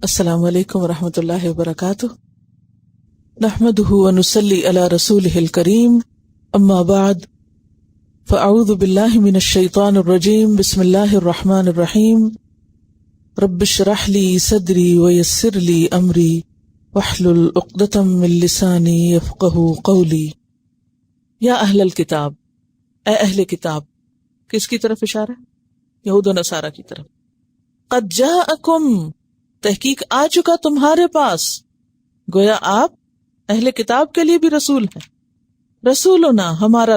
السلام علیکم ورحمۃ اللہ وبرکاتہ، نحمده ونصلی علی رسولہ الکریم، اما بعد فاعوذ باللہ من الشیطان الرجیم، بسم اللہ الرحمن الرحیم، رب اشرح لی صدری ویسر لی امری واحلل عقدۃ من لسانی یفقہوا قولی۔ یا اہل الکتاب، اے اہل کتاب، کس کی طرف اشارہ ہے؟ یہود و نصارہ کی طرف۔ قد جاءکم، تحقیق آ چکا تمہارے پاس، گویا آپ اہل کتاب کے لیے بھی رسول ہیں۔ رسولنا، ہمارا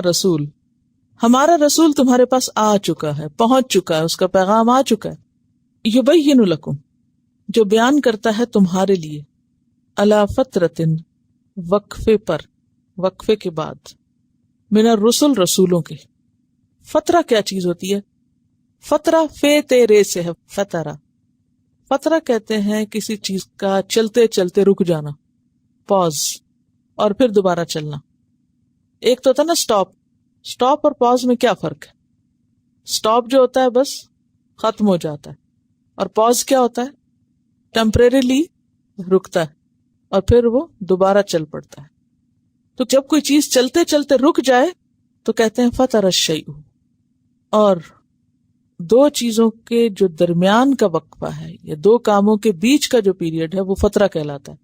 رسول تمہارے پاس آ چکا ہے، پہنچ چکا ہے، اس کا پیغام آ چکا ہے۔ یبین لکم، جو بیان کرتا ہے تمہارے لیے، علی فترتن، وقفے پر، وقفے کے بعد، من الرسل، رسولوں کے۔ فترہ کیا چیز ہوتی ہے؟ فترہ فے تیرے سے ہے، فترہ کہتے ہیں کسی چیز کا چلتے چلتے رک جانا، پاز، اور پھر دوبارہ چلنا۔ ایک تو ہوتا ہے نا سٹاپ اور پاز میں کیا فرق ہے؟ سٹاپ جو ہوتا ہے بس ختم ہو جاتا ہے، اور پاز کیا ہوتا ہے؟ ٹیمپریریلی رکتا ہے اور پھر وہ دوبارہ چل پڑتا ہے۔ تو جب کوئی چیز چلتے چلتے رک جائے تو کہتے ہیں فتر الشیء، اور دو چیزوں کے جو درمیان کا وقفہ ہے یا دو کاموں کے بیچ کا جو پیریڈ ہے وہ فترہ کہلاتا ہے۔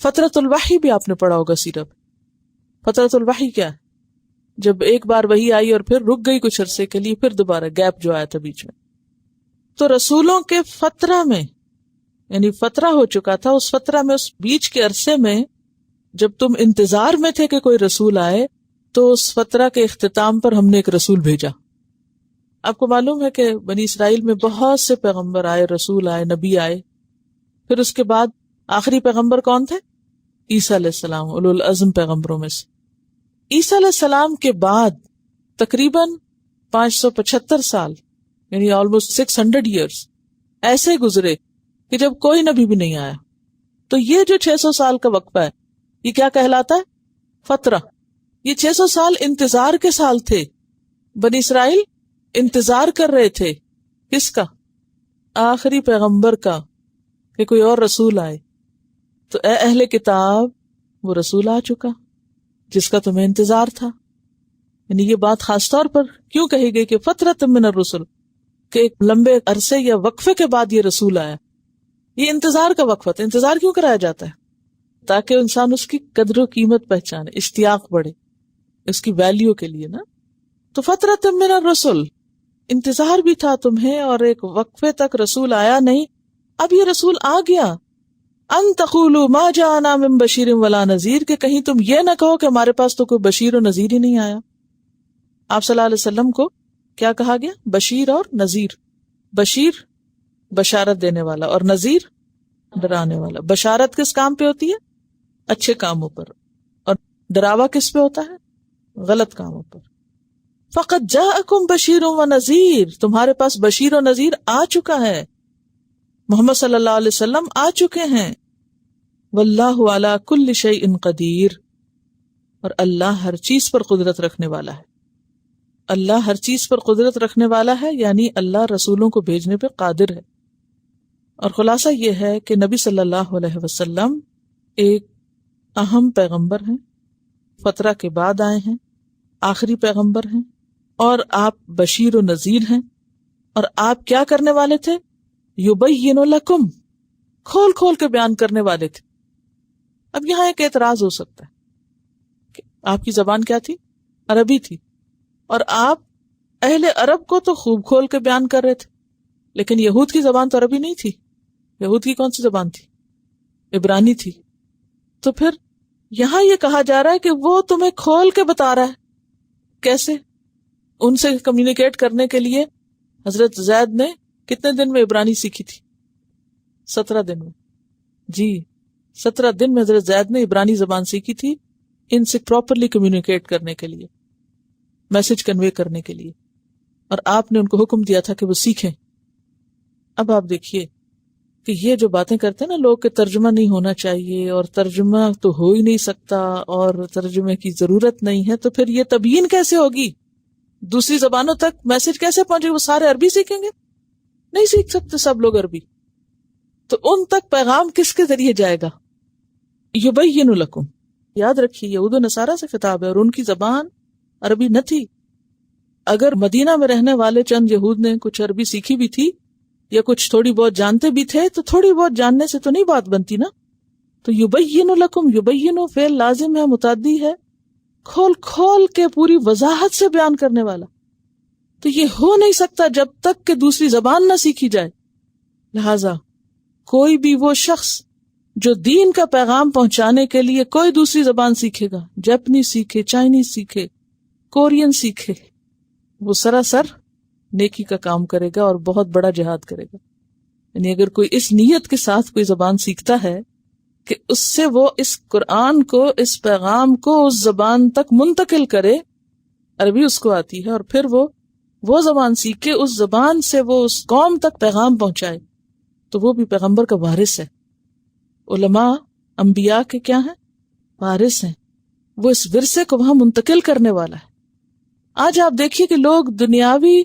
فترۃ الوحی بھی آپ نے پڑھا ہوگا سیرت۔ فترۃ الوحی کیا ہے؟ جب ایک بار وحی آئی اور پھر رک گئی کچھ عرصے کے لیے، پھر دوبارہ گیپ جو آیا تھا بیچ میں۔ تو رسولوں کے فترہ میں، یعنی فترہ ہو چکا تھا، اس فترہ میں، اس بیچ کے عرصے میں جب تم انتظار میں تھے کہ کوئی رسول آئے، تو اس فترہ کے اختتام پر ہم نے ایک رسول بھیجا۔ آپ کو معلوم ہے کہ بنی اسرائیل میں بہت سے پیغمبر آئے، رسول آئے، نبی آئے، پھر اس کے بعد آخری پیغمبر کون تھے؟ عیسیٰ علیہ السلام، اولو العزم پیغمبروں میں سے۔ عیسیٰ علیہ السلام کے بعد تقریباً 575 سال، یعنی آلموسٹ 600 ایئرز ایسے گزرے کہ جب کوئی نبی بھی نہیں آیا۔ تو یہ جو 600 سال کا وقفہ ہے، یہ کیا کہلاتا ہے؟ فترہ۔ یہ 600 سال انتظار کے سال تھے۔ بنی اسرائیل انتظار کر رہے تھے، کس کا؟ آخری پیغمبر کا، کہ کوئی اور رسول آئے۔ تو اے اہل کتاب، وہ رسول آ چکا جس کا تمہیں انتظار تھا۔ یعنی یہ بات خاص طور پر کیوں کہی گئی کہ فترۃ من الرسل، کہ ایک لمبے عرصے یا وقفے کے بعد یہ رسول آیا۔ یہ انتظار کا وقفہ تھا۔ انتظار کیوں کرایا جاتا ہے؟ تاکہ انسان اس کی قدر و قیمت پہچانے، اشتیاق بڑھے، اس کی ویلیو کے لیے نا۔ تو فترۃ من الرسل، انتظار بھی تھا تمہیں، اور ایک وقفے تک رسول آیا نہیں، اب یہ رسول آ گیا۔ ان تقولوا ما جاءنا من بشیر ولا نذیر، کہ کہیں تم یہ نہ کہو کہ ہمارے پاس تو کوئی بشیر و نذیر ہی نہیں آیا۔ آپ صلی اللہ علیہ وسلم کو کیا کہا گیا؟ بشیر اور نذیر۔ بشیر بشارت دینے والا، اور نذیر ڈرانے والا۔ بشارت کس کام پہ ہوتی ہے؟ اچھے کاموں پر، اور ڈراوا کس پہ ہوتا ہے؟ غلط کاموں پر۔ فقط جاءکم بشیر و نذیر، تمہارے پاس بشیر و نذیر آ چکا ہے، محمد صلی اللہ علیہ وسلم آ چکے ہیں۔ واللہ علی کل شیء قدیر، اور اللہ ہر چیز پر قدرت رکھنے والا ہے۔ اللہ ہر چیز پر قدرت رکھنے والا ہے، یعنی اللہ رسولوں کو بھیجنے پہ قادر ہے۔ اور خلاصہ یہ ہے کہ نبی صلی اللہ علیہ وسلم ایک اہم پیغمبر ہیں، فترہ کے بعد آئے ہیں، آخری پیغمبر ہیں، اور آپ بشیر و نذیر ہیں۔ اور آپ کیا کرنے والے تھے؟ یبین لکم، کھول کھول کے بیان کرنے والے تھے۔ اب یہاں ایک اعتراض ہو سکتا ہے کہ آپ کی زبان کیا تھی؟ عربی تھی، اور آپ اہل عرب کو تو خوب کھول کے بیان کر رہے تھے، لیکن یہود کی زبان تو عربی نہیں تھی۔ یہود کی کون سی زبان تھی؟ عبرانی تھی۔ تو پھر یہاں یہ کہا جا رہا ہے کہ وہ تمہیں کھول کے بتا رہا ہے۔ کیسے؟ ان سے کمیونیکیٹ کرنے کے لیے حضرت زید نے کتنے دن میں عبرانی سیکھی تھی؟ 17 دن میں۔ جی، 17 دن میں حضرت زید نے عبرانی زبان سیکھی تھی، ان سے پراپرلی کمیونیکیٹ کرنے کے لیے، میسج کنوے کرنے کے لیے، اور آپ نے ان کو حکم دیا تھا کہ وہ سیکھیں۔ اب آپ دیکھیے کہ یہ جو باتیں کرتے ہیں نا لوگ، کہ ترجمہ نہیں ہونا چاہیے، اور ترجمہ تو ہو ہی نہیں سکتا، اور ترجمے کی ضرورت نہیں ہے، تو پھر یہ تبیین کیسے ہوگی؟ دوسری زبانوں تک میسج کیسے پہنچے؟ وہ سارے عربی سیکھیں گے؟ نہیں سیکھ سکتے سب لوگ عربی۔ تو ان تک پیغام کس کے ذریعے جائے گا؟ یبین لکم. یاد رکھیے یہود و نصارہ سے خطاب ہے اور ان کی زبان عربی نہ تھی. اگر مدینہ میں رہنے والے چند یہود نے کچھ عربی سیکھی بھی تھی یا کچھ تھوڑی بہت جانتے بھی تھے تو تھوڑی بہت جاننے سے تو نہیں بات بنتی نا. تو یبین لکم، یبین فعل لازم ہے، متعدی ہے، کھول کھول کے پوری وضاحت سے بیان کرنے والا. تو یہ ہو نہیں سکتا جب تک کہ دوسری زبان نہ سیکھی جائے. لہذا کوئی بھی وہ شخص جو دین کا پیغام پہنچانے کے لیے کوئی دوسری زبان سیکھے گا، جاپنیز سیکھے، چائنیز سیکھے، کورین سیکھے، وہ سراسر نیکی کا کام کرے گا اور بہت بڑا جہاد کرے گا. یعنی اگر کوئی اس نیت کے ساتھ کوئی زبان سیکھتا ہے کہ اس سے وہ اس قرآن کو، اس پیغام کو اس زبان تک منتقل کرے، عربی اس کو آتی ہے، اور پھر وہ زبان سیکھ کے اس زبان سے وہ اس قوم تک پیغام پہنچائے، تو وہ بھی پیغمبر کا وارث ہے. علماء انبیاء کے کیا ہیں؟ وارث ہیں. وہ اس ورثے کو وہاں منتقل کرنے والا ہے. آج آپ دیکھیے کہ لوگ دنیاوی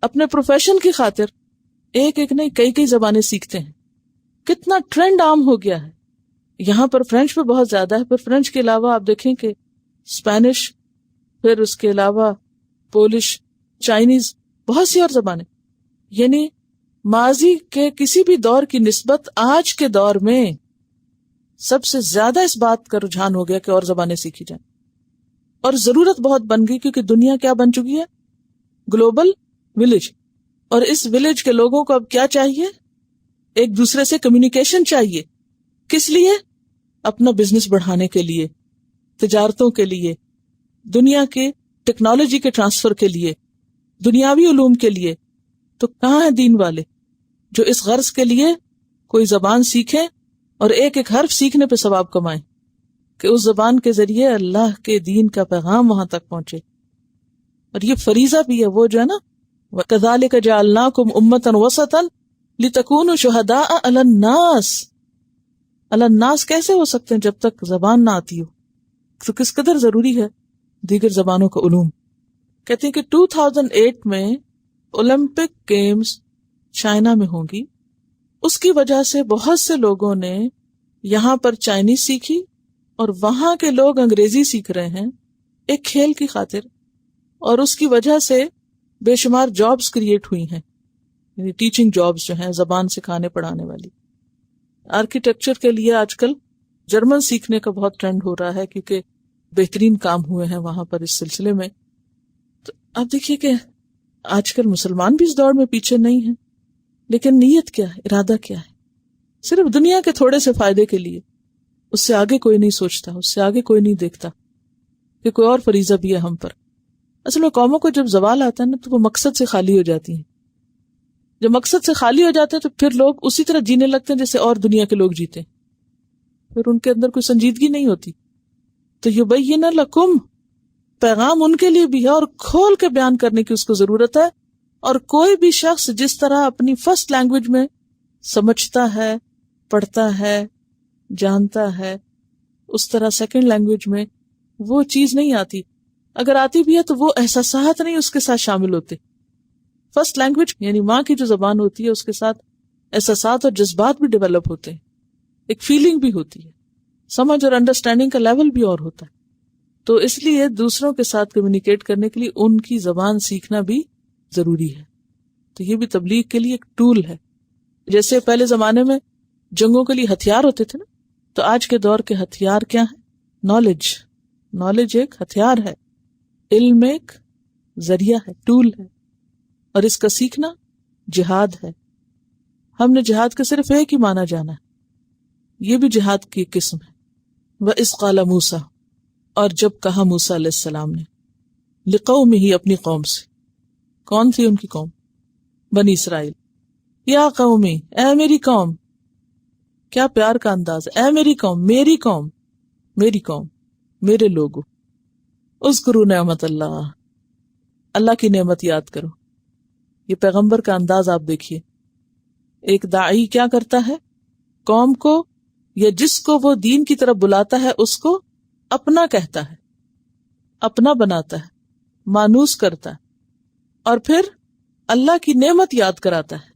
اپنے پروفیشن کی خاطر ایک نہیں کئی زبانیں سیکھتے ہیں. کتنا ٹرینڈ عام ہو گیا ہے. یہاں پر فرینچ پہ بہت زیادہ ہے، پھر فرینچ کے علاوہ آپ دیکھیں کہ اسپینش، پھر اس کے علاوہ پولش، چائنیز، بہت سی اور زبانیں. یعنی ماضی کے کسی بھی دور کی نسبت آج کے دور میں سب سے زیادہ اس بات کا رجحان ہو گیا کہ اور زبانیں سیکھی جائیں. اور ضرورت بہت بن گئی کیونکہ دنیا کیا بن چکی ہے؟ Global village. اور اس ولیج کے لوگوں کو اب کیا چاہیے؟ ایک دوسرے سے کمیونیکیشن چاہیے. کس لیے؟ اپنا بزنس بڑھانے کے لیے، تجارتوں کے لیے، دنیا کے ٹیکنالوجی کے ٹرانسفر کے لیے، دنیاوی علوم کے لیے. تو کہاں ہیں دین والے جو اس غرض کے لیے کوئی زبان سیکھیں اور ایک حرف سیکھنے پہ ثواب کمائیں کہ اس زبان کے ذریعے اللہ کے دین کا پیغام وہاں تک پہنچے. اور یہ فریضہ بھی ہے، وہ جو ہے نا وَكَذَلِكَ جَعَلْنَاكُمْ أُمَّةً وَسَطًا لِتَكُونُوا شُهَدَاءَ عَلَى النَّاسِ. علی الناس کیسے ہو سکتے ہیں جب تک زبان نہ آتی ہو؟ تو کس قدر ضروری ہے دیگر زبانوں کا علوم. کہتے ہیں کہ 2008 میں اولمپک گیمز چائنا میں ہوں گی. اس کی وجہ سے بہت سے لوگوں نے یہاں پر چائنیز سیکھی اور وہاں کے لوگ انگریزی سیکھ رہے ہیں ایک کھیل کی خاطر. اور اس کی وجہ سے بے شمار جابز کریٹ ہوئی ہیں، یعنی ٹیچنگ جابز جو ہیں، زبان سکھانے پڑھانے والی. آرکیٹیکچر کے لیے آج کل جرمن سیکھنے کا بہت ٹرینڈ ہو رہا ہے کیونکہ بہترین کام ہوئے ہیں وہاں پر اس سلسلے میں. تو آپ دیکھیے کہ آج کل مسلمان بھی اس دوڑ میں پیچھے نہیں ہیں، لیکن نیت کیا ہے، ارادہ کیا ہے؟ صرف دنیا کے تھوڑے سے فائدے کے لیے. اس سے آگے کوئی نہیں سوچتا، اس سے آگے کوئی نہیں دیکھتا کہ کوئی اور فریضہ بھی ہے ہم پر. اصل میں قوموں کو جب زوال آتا ہے نا تو وہ مقصد سے خالی ہو جاتی ہیں. جب مقصد سے خالی ہو جاتے ہیں تو پھر لوگ اسی طرح جینے لگتے ہیں جیسے اور دنیا کے لوگ جیتے ہیں، پھر ان کے اندر کوئی سنجیدگی نہیں ہوتی. تو یبین لکم پیغام ان کے لیے بھی ہے اور کھول کے بیان کرنے کی اس کو ضرورت ہے. اور کوئی بھی شخص جس طرح اپنی فرسٹ لینگویج میں سمجھتا ہے، پڑھتا ہے، جانتا ہے، اس طرح سیکنڈ لینگویج میں وہ چیز نہیں آتی. اگر آتی بھی ہے تو وہ احساسات نہیں اس کے ساتھ شامل ہوتے. فرسٹ لینگویج یعنی ماں کی جو زبان ہوتی ہے اس کے ساتھ احساسات اور جذبات بھی ڈیولپ ہوتے ہیں، ایک فیلنگ بھی ہوتی ہے، سمجھ اور انڈرسٹینڈنگ کا لیول بھی اور ہوتا ہے. تو اس لیے دوسروں کے ساتھ کمیونیکیٹ کرنے کے لیے ان کی زبان سیکھنا بھی ضروری ہے. تو یہ بھی تبلیغ کے لیے ایک ٹول ہے. جیسے پہلے زمانے میں جنگوں کے لیے ہتھیار ہوتے تھے نا، تو آج کے دور کے ہتھیار کیا ہے؟ نالج ایک ہتھیار ہے، علم ایک ذریعہ ہے، ٹول ہے، اور اس کا سیکھنا جہاد ہے. ہم نے جہاد کا صرف ایک ہی معنی جانا ہے، یہ بھی جہاد کی قسم ہے. وَإِذْ قَالَ مُوسَىٰ، اور جب کہا موسیٰ علیہ السلام نے، لِقَوْمِهِ اپنی قوم سے. کون تھی ان کی قوم؟ بنی اسرائیل. یا قومی، اے میری قوم. کیا پیار کا انداز ہے، اے میری قوم، میری قوم، میری قوم، میرے لوگوں. اذکروا نعمت اللہ، اللہ کی نعمت یاد کرو. یہ پیغمبر کا انداز آپ دیکھیے. ایک داعی کیا کرتا ہے؟ قوم کو یا جس کو وہ دین کی طرف بلاتا ہے اس کو اپنا کہتا ہے، اپنا بناتا ہے، مانوس کرتا ہے، اور پھر اللہ کی نعمت یاد کراتا ہے.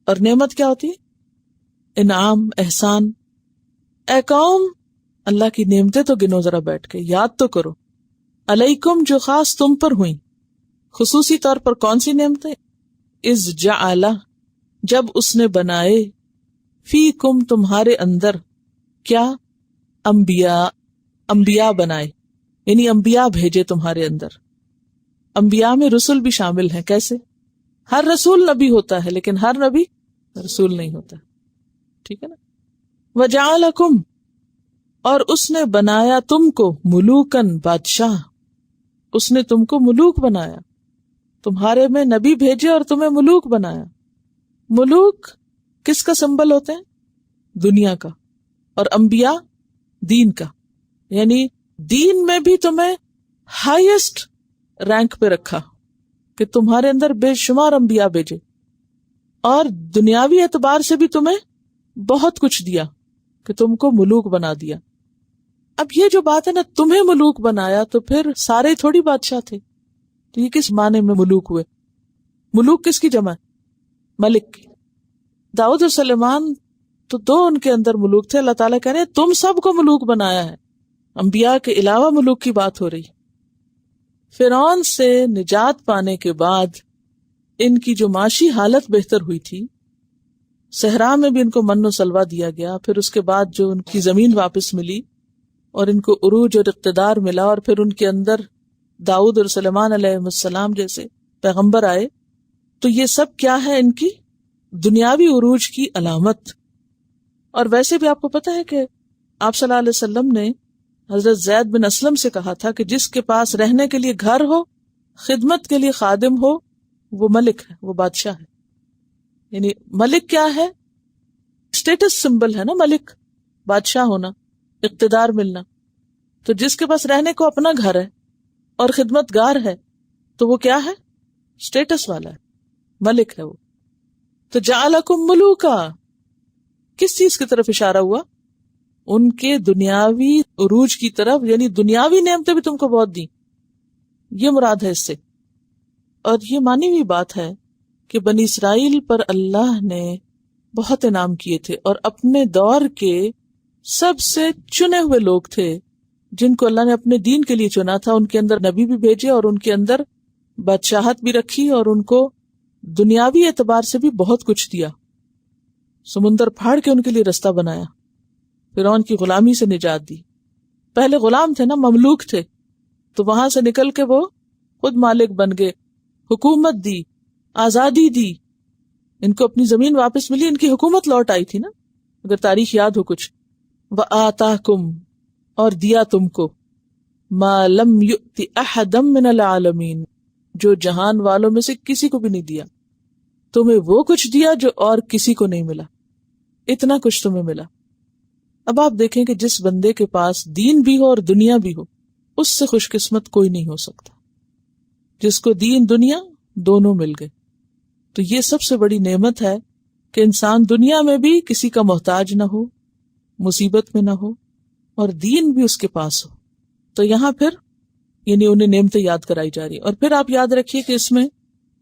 اور نعمت کیا ہوتی ہے؟ انعام، احسان. اے قوم اللہ کی نعمتیں تو گنو ذرا بیٹھ کے، یاد تو کرو. علیکم جو خاص تم پر ہوئیں، خصوصی طور پر کون سی نعمتیں؟ اذ جعل جب اس نے بنائے، فیکم تمہارے اندر، کیا؟ انبیاء بنائے، یعنی انبیاء بھیجے تمہارے اندر. انبیاء میں رسل بھی شامل ہیں. کیسے؟ ہر رسول نبی ہوتا ہے لیکن ہر نبی رسول نہیں ہوتا. ٹھیک ہے نا. وجعلکم اور اس نے بنایا تم کو، ملوکن بادشاہ، اس نے تم کو ملوک بنایا، تمہارے میں نبی بھیجے اور تمہیں ملوک بنایا. ملوک کس کا سمبل ہوتے ہیں؟ دنیا کا. اور انبیاء دین کا، یعنی دین میں بھی تمہیں ہائیسٹ رینک پہ رکھا کہ تمہارے اندر بے شمار انبیاء بھیجے، اور دنیاوی اعتبار سے بھی تمہیں بہت کچھ دیا کہ تم کو ملوک بنا دیا. اب یہ جو بات ہے نا، تمہیں ملوک بنایا، تو پھر سارے تھوڑی بادشاہ تھے. تو یہ کس معنی میں ملوک ہوئے؟ ملوک کس کی جمع ہے؟ ملک. داؤد اور سلیمان تو دو ان کے اندر ملوک تھے. اللہ تعالیٰ کہہ رہے ہیں تم سب کو ملوک بنایا ہے. انبیاء کے علاوہ ملوک کی بات ہو رہی. فرعون سے نجات پانے کے بعد ان کی جو معاشی حالت بہتر ہوئی تھی، صحرا میں بھی ان کو من و سلوہ دیا گیا، پھر اس کے بعد جو ان کی زمین واپس ملی اور ان کو عروج اور اقتدار ملا، اور پھر ان کے اندر داؤد اور سلیمان علیہ السلام جیسے پیغمبر آئے، تو یہ سب کیا ہے؟ ان کی دنیاوی عروج کی علامت. اور ویسے بھی آپ کو پتہ ہے کہ آپ صلی اللہ علیہ وسلم نے حضرت زید بن اسلم سے کہا تھا کہ جس کے پاس رہنے کے لیے گھر ہو، خدمت کے لیے خادم ہو، وہ ملک ہے، وہ بادشاہ ہے. یعنی ملک کیا ہے؟ اسٹیٹس سمبل ہے نا ملک، بادشاہ ہونا، اقتدار ملنا. تو جس کے پاس رہنے کو اپنا گھر ہے اور خدمت گار ہے تو وہ کیا ہے؟ اسٹیٹس والا ہے، ملک ہے وہ. تو جعلکم ملوکا، کس چیز کی طرف اشارہ ہوا؟ ان کے دنیاوی عروج کی طرف، یعنی دنیاوی نعمتیں بھی تم کو بہت دی، یہ مراد ہے اس سے. اور یہ مانی ہوئی بات ہے کہ بنی اسرائیل پر اللہ نے بہت انعام کیے تھے، اور اپنے دور کے سب سے چنے ہوئے لوگ تھے جن کو اللہ نے اپنے دین کے لیے چنا تھا. ان کے اندر نبی بھی بھیجے اور ان کے اندر بادشاہت بھی رکھی، اور ان کو دنیاوی اعتبار سے بھی بہت کچھ دیا. سمندر پھاڑ کے ان کے لیے رستہ بنایا، فرعون کی غلامی سے نجات دی. پہلے غلام تھے نا، مملوک تھے، تو وہاں سے نکل کے وہ خود مالک بن گئے، حکومت دی، آزادی دی. ان کو اپنی زمین واپس ملی، ان کی حکومت لوٹ آئی تھی نا، اگر تاریخ یاد ہو کچھ. وَآتَاكُمْ اور دیا تم کو، مَا لَمْ يُؤْتِ أَحَدًا مِّنَ الْعَالَمِينَ جو جہان والوں میں سے کسی کو بھی نہیں دیا. تمہیں وہ کچھ دیا جو اور کسی کو نہیں ملا، اتنا کچھ تمہیں ملا. اب آپ دیکھیں کہ جس بندے کے پاس دین بھی ہو اور دنیا بھی ہو، اس سے خوش قسمت کوئی نہیں ہو سکتا. جس کو دین دنیا دونوں مل گئے. تو یہ سب سے بڑی نعمت ہے کہ انسان دنیا میں بھی کسی کا محتاج نہ ہو، مصیبت میں نہ ہو، اور دین بھی اس کے پاس ہو. تو یہاں پھر یعنی انہیں نعمتیں یاد کرائی جا رہی. اور پھر آپ یاد رکھیے کہ اس میں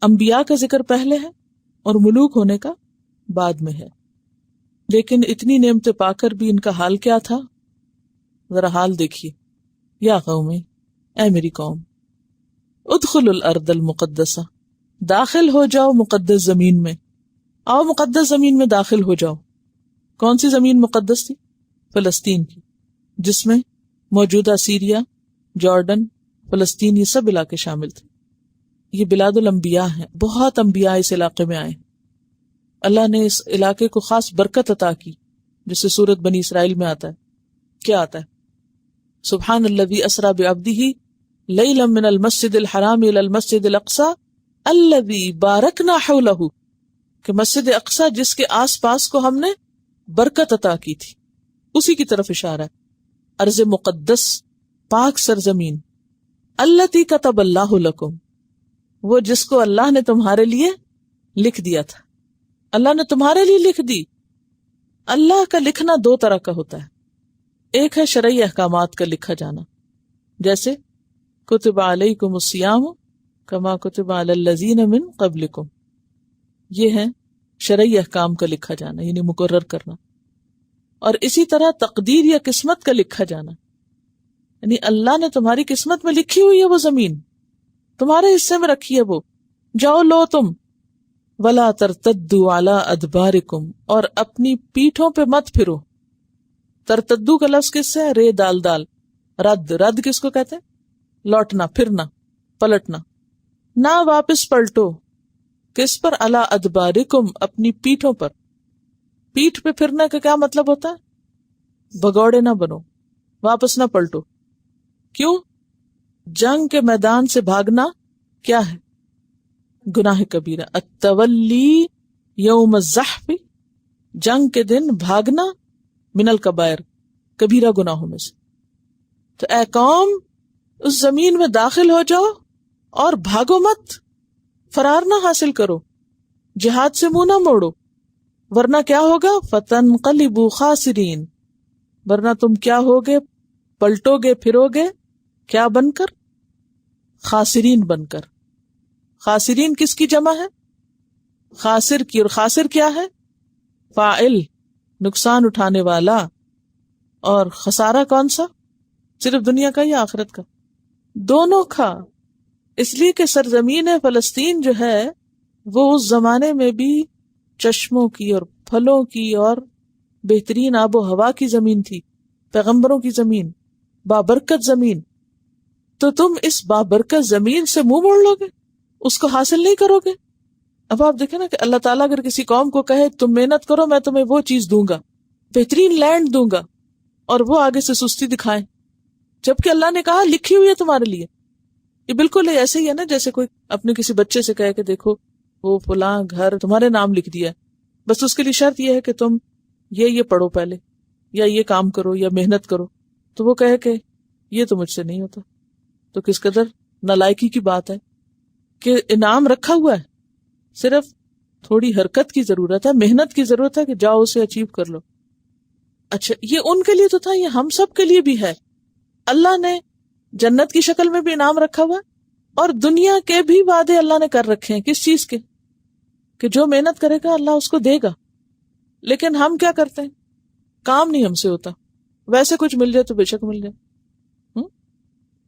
انبیاء کا ذکر پہلے ہے اور ملوک ہونے کا بعد میں ہے. لیکن اتنی نعمتیں پا کر بھی ان کا حال کیا تھا؟ ذرا حال دیکھیے. یا قومی، اے میری قوم، ادخلوا الارض المقدسہ داخل ہو جاؤ مقدس زمین میں. آؤ مقدس زمین میں داخل ہو جاؤ. کون سی زمین مقدس تھی؟ فلسطین کی، جس میں موجودہ سیریا، جارڈن، فلسطین یہ سب علاقے شامل تھے. یہ بلاد الانبیاء ہیں، بہت انبیاء اس علاقے میں آئے. اللہ نے اس علاقے کو خاص برکت عطا کی، جسے سورۃ بنی اسرائیل میں آتا ہے. کیا آتا ہے؟ سبحان الذی اسری بعبدہ لیلا من المسجد الحرام الی المسجد الاقصی الذی بارکنا حولہ، کہ مسجد اقصی جس کے آس پاس کو ہم نے برکت عطا کی تھی، اسی کی طرف اشارہ ہے. ارض مقدس، پاک سرزمین. التی کتب اللہ لکم، وہ جس کو اللہ نے تمہارے لیے لکھ دیا تھا. اللہ نے تمہارے لیے لکھ دی. اللہ کا لکھنا دو طرح کا ہوتا ہے. ایک ہے شرعی احکامات کا لکھا جانا، جیسے کتب علیکم الصیام کما کتب علی الذین من قبلکم، یہ ہے شرعی احکام کا لکھا جانا یعنی مقرر کرنا، اور اسی طرح تقدیر یا قسمت کا لکھا جانا، یعنی اللہ نے تمہاری قسمت میں لکھی ہوئی ہے وہ زمین، تمہارے حصے میں رکھی ہے وہ، جاؤ لو تم۔ ولا ترتدوا علی ادبارکم، اور اپنی پیٹھوں پہ مت پھرو۔ ترتدو کا لفظ کس سے ہے؟ رے دال دال، رد، رد کس کو کہتے ہیں؟ لوٹنا، پھرنا، پلٹنا۔ نہ واپس پلٹو، کس پر؟ علی ادبارکم، اپنی پیٹھوں پر۔ پیٹھ پہ پھرنے کا کیا مطلب ہوتا ہے؟ بگوڑے نہ بنو، واپس نہ پلٹو۔ کیوں؟ جنگ کے میدان سے بھاگنا کیا ہے؟ گناہ کبیرہ۔ التولی یوم الزحف، جنگ کے دن بھاگنا، من الکبائر، کبیرہ گناہوں میں سے۔ تو اے قوم، اس زمین میں داخل ہو جاؤ اور بھاگو مت، فرار نہ حاصل کرو، جہاد سے منہ نہ موڑو، ورنہ کیا ہوگا؟ فتنقلبوا خاسرین، ورنہ تم کیا ہوگے؟ پلٹو گے، پھرو گے، کیا بن کر؟ خاسرین بن کر۔ خاسرین کس کی جمع ہے؟ خاسر کی، اور خاسر کیا ہے؟ فاعل، نقصان اٹھانے والا۔ اور خسارہ کون سا؟ صرف دنیا کا یا آخرت کا؟ دونوں کا۔ اس لیے کہ سرزمین فلسطین جو ہے وہ اس زمانے میں بھی چشموں کی اور پھلوں کی اور بہترین آب و ہوا کی زمین تھی، پیغمبروں کی زمین، بابرکت زمین۔ تو تم اس بابرکت زمین سے منہ موڑ لو گے، اس کو حاصل نہیں کرو گے۔ اب آپ دیکھیں نا کہ اللہ تعالیٰ اگر کسی قوم کو کہے تم محنت کرو، میں تمہیں وہ چیز دوں گا، بہترین لینڈ دوں گا، اور وہ آگے سے سستی دکھائیں، جبکہ اللہ نے کہا لکھی ہوئی ہے تمہارے لیے۔ یہ بالکل ایسے ہی ہے نا جیسے کوئی اپنے کسی بچے سے کہے کہ دیکھو وہ فلاں گھر تمہارے نام لکھ دیا ہے، بس اس کے لیے شرط یہ ہے کہ تم یہ پڑھو پہلے، یا یہ کام کرو، یا محنت کرو، تو وہ کہے کہ یہ تو مجھ سے نہیں ہوتا۔ تو کس قدر نالائکی کی بات ہے کہ انعام رکھا ہوا ہے، صرف تھوڑی حرکت کی ضرورت ہے، محنت کی ضرورت ہے کہ جاؤ اسے اچیو کر لو۔ اچھا، یہ ان کے لیے تو تھا، یہ ہم سب کے لیے بھی ہے۔ اللہ نے جنت کی شکل میں بھی انعام رکھا ہوا ہے، اور دنیا کے بھی وعدے اللہ نے کر رکھے ہیں۔ کس چیز کے؟ کہ جو محنت کرے گا اللہ اس کو دے گا۔ لیکن ہم کیا کرتے ہیں؟ کام نہیں ہم سے ہوتا، ویسے کچھ مل جائے تو بے شک مل جائے۔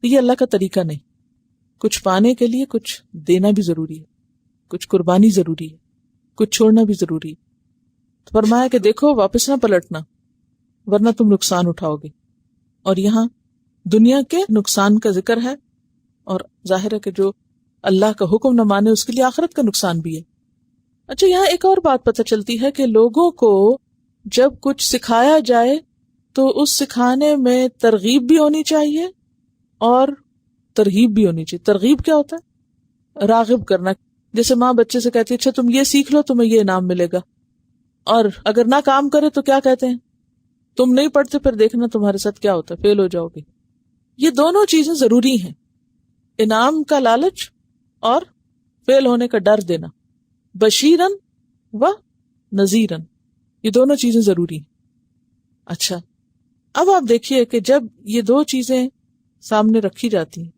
یہ اللہ کا طریقہ نہیں۔ کچھ پانے کے لیے کچھ دینا بھی ضروری ہے، کچھ قربانی ضروری ہے، کچھ چھوڑنا بھی ضروری ہے۔ تو فرمایا کہ دیکھو واپس نہ پلٹنا، ورنہ تم نقصان اٹھاؤ گے۔ اور یہاں دنیا کے نقصان کا ذکر ہے، اور ظاہر ہے کہ جو اللہ کا حکم نہ مانے اس کے لیے آخرت کا نقصان بھی ہے۔ اچھا، یہاں ایک اور بات پتہ چلتی ہے کہ لوگوں کو جب کچھ سکھایا جائے تو اس سکھانے میں ترغیب بھی ہونی چاہیے اور ترغیب بھی ہونی چاہیے۔ ترغیب کیا ہوتا ہے؟ راغب کرنا۔ جیسے ماں بچے سے کہتی ہے اچھا تم یہ سیکھ لو تمہیں یہ انعام ملے گا، اور اگر نہ کام کرے تو کیا کہتے ہیں؟ تم نہیں پڑھتے پھر دیکھنا تمہارے ساتھ کیا ہوتا ہے، فیل ہو جاؤ گے۔ یہ دونوں چیزیں ضروری ہیں، انعام کا لالچ اور فیل ہونے کا ڈر دینا، بشیرن و نذیرن، یہ دونوں چیزیں ضروری ہیں۔ اچھا، اب آپ دیکھیے کہ جب یہ دو چیزیں سامنے رکھی جاتی ہیں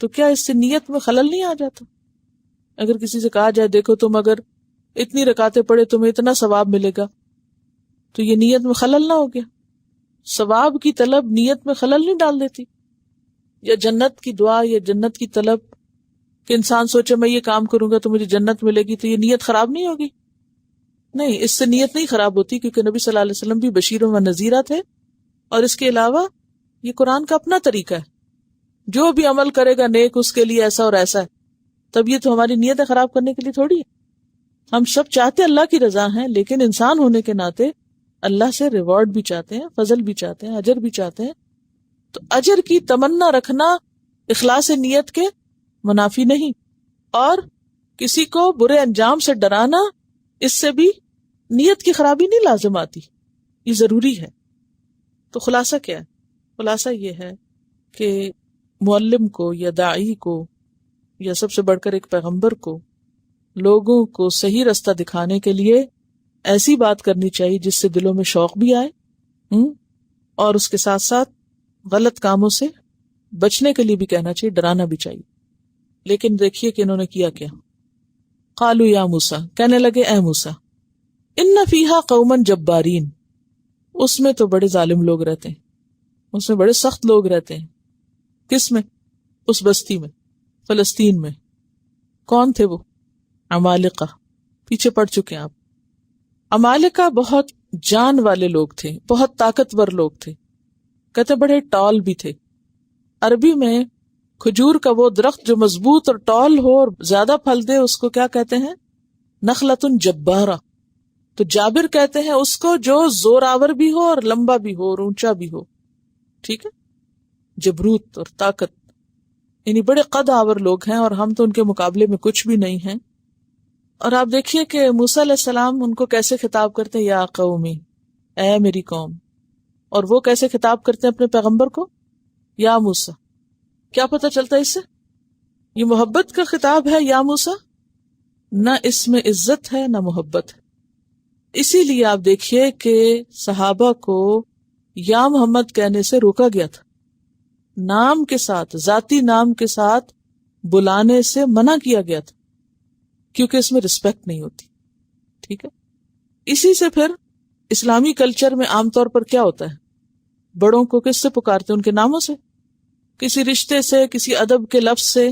تو کیا اس سے نیت میں خلل نہیں آ جاتا؟ اگر کسی سے کہا جائے دیکھو تم اگر اتنی رکعتیں پڑھے تمہیں اتنا ثواب ملے گا، تو یہ نیت میں خلل نہ ہو گیا؟ ثواب کی طلب نیت میں خلل نہیں ڈال دیتی؟ یا جنت کی دعا یا جنت کی طلب کہ انسان سوچے میں یہ کام کروں گا تو مجھے جنت ملے گی، تو یہ نیت خراب نہیں ہوگی؟ نہیں، اس سے نیت نہیں خراب ہوتی، کیونکہ نبی صلی اللہ علیہ وسلم بھی بشیر و نذیرہ تھے، اور اس کے علاوہ یہ قرآن کا اپنا طریقہ ہے، جو بھی عمل کرے گا نیک اس کے لیے ایسا اور ایسا ہے۔ تب یہ تو ہماری نیتیں خراب کرنے کے لیے تھوڑی ہے۔ ہم سب چاہتے اللہ کی رضا ہیں، لیکن انسان ہونے کے ناطے اللہ سے ریوارڈ بھی چاہتے ہیں، فضل بھی چاہتے ہیں، اجر بھی چاہتے ہیں۔ تو اجر کی تمنا رکھنا اخلاص نیت کے منافی نہیں، اور کسی کو برے انجام سے ڈرانا اس سے بھی نیت کی خرابی نہیں لازم آتی، یہ ضروری ہے۔ تو خلاصہ کیا ہے؟ خلاصہ یہ ہے کہ معلم کو یا داعی کو یا سب سے بڑھ کر ایک پیغمبر کو لوگوں کو صحیح رستہ دکھانے کے لیے ایسی بات کرنی چاہیے جس سے دلوں میں شوق بھی آئے، اور اس کے ساتھ ساتھ غلط کاموں سے بچنے کے لیے بھی کہنا چاہیے، ڈرانا بھی چاہیے۔ لیکن دیکھیے کہ انہوں نے کیا کیا۔ قالوا یا موسیٰ، کہنے لگے اے موسیٰ، ان فیہا قوما جبارین، اس میں تو بڑے ظالم لوگ رہتے ہیں، اس میں بڑے سخت لوگ رہتے ہیں۔ کس میں؟ اس بستی میں، فلسطین میں۔ کون تھے وہ؟ عمالقہ، پیچھے پڑ چکے ہیں آپ۔ عمالقہ بہت جان والے لوگ تھے، بہت طاقتور لوگ تھے، کہتے بڑے ٹال بھی تھے۔ عربی میں کھجور کا وہ درخت جو مضبوط اور ٹال ہو اور زیادہ پھل دے اس کو کیا کہتے ہیں؟ نخلۃ جبارہ۔ تو جابر کہتے ہیں اس کو جو زور آور بھی ہو اور لمبا بھی ہو اور اونچا بھی ہو، ٹھیک ہے، جبروت اور طاقت، یعنی بڑے قد آور لوگ ہیں، اور ہم تو ان کے مقابلے میں کچھ بھی نہیں ہیں۔ اور آپ دیکھیے کہ موسیٰ علیہ السلام ان کو کیسے خطاب کرتے ہیں، یا قومی، اے میری قوم، اور وہ کیسے خطاب کرتے ہیں اپنے پیغمبر کو، یا موسیٰ۔ کیا پتہ چلتا ہے اس سے؟ یہ محبت کا خطاب ہے یا موسیٰ، نہ اس میں عزت ہے نہ محبت ہے۔ اسی لیے آپ دیکھیے کہ صحابہ کو یا محمد کہنے سے روکا گیا تھا، نام کے ساتھ، ذاتی نام کے ساتھ بلانے سے منع کیا گیا تھا، کیونکہ اس میں رسپیکٹ نہیں ہوتی، ٹھیک ہے۔ اسی سے پھر اسلامی کلچر میں عام طور پر کیا ہوتا ہے، بڑوں کو کس سے پکارتے ہیں؟ ان کے ناموں سے، کسی رشتے سے، کسی ادب کے لفظ سے،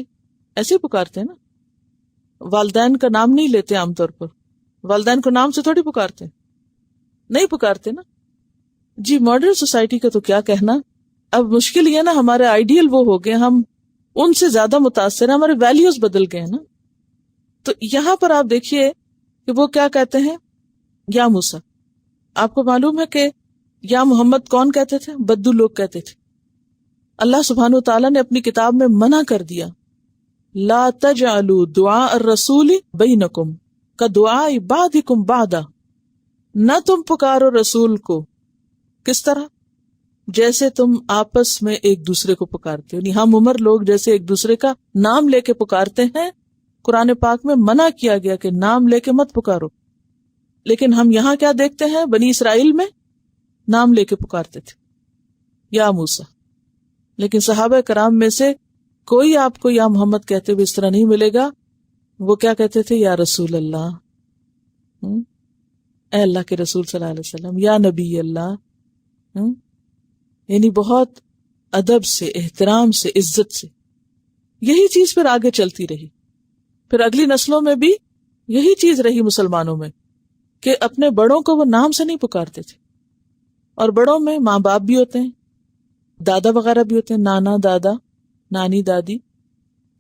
ایسے ہی پکارتے ہیں نا۔ والدین کا نام نہیں لیتے عام طور پر، والدین کو نام سے تھوڑی پکارتے، نہیں پکارتے نا جی۔ ماڈرن سوسائٹی کا تو کیا کہنا، اب مشکل یہ نا، ہمارے آئیڈیل وہ ہو گئے، ہم ان سے زیادہ متاثر ہیں، ہمارے ویلیوز بدل گئے ہیں نا۔ تو یہاں پر آپ دیکھیے کہ وہ کیا کہتے ہیں، یا موسیٰ۔ آپ کو معلوم ہے کہ یا محمد کون کہتے تھے؟ بدو لوگ کہتے تھے۔ اللہ سبحانہ و تعالیٰ نے اپنی کتاب میں منع کر دیا، لا تجعلوا دعاء الرسول بینکم کدعاء بعضکم بعضا، نہ تم پکارو رسول کو کس طرح، جیسے تم آپس میں ایک دوسرے کو پکارتے ہو، یعنی ہم عمر لوگ جیسے ایک دوسرے کا نام لے کے پکارتے ہیں۔ قرآن پاک میں منع کیا گیا کہ نام لے کے مت پکارو، لیکن ہم یہاں کیا دیکھتے ہیں، بنی اسرائیل میں نام لے کے پکارتے تھے، یا موسیٰ۔ لیکن صحابہ کرام میں سے کوئی آپ کو یا محمد کہتے ہوئے اس طرح نہیں ملے گا، وہ کیا کہتے تھے، یا رسول اللہ، اے اللہ کے رسول صلی اللہ علیہ وسلم، یا نبی اللہ، یعنی بہت ادب سے، احترام سے، عزت سے۔ یہی چیز پھر آگے چلتی رہی، پھر اگلی نسلوں میں بھی یہی چیز رہی مسلمانوں میں، کہ اپنے بڑوں کو وہ نام سے نہیں پکارتے تھے۔ اور بڑوں میں ماں باپ بھی ہوتے ہیں، دادا وغیرہ بھی ہوتے ہیں، نانا، دادا، نانی، دادی۔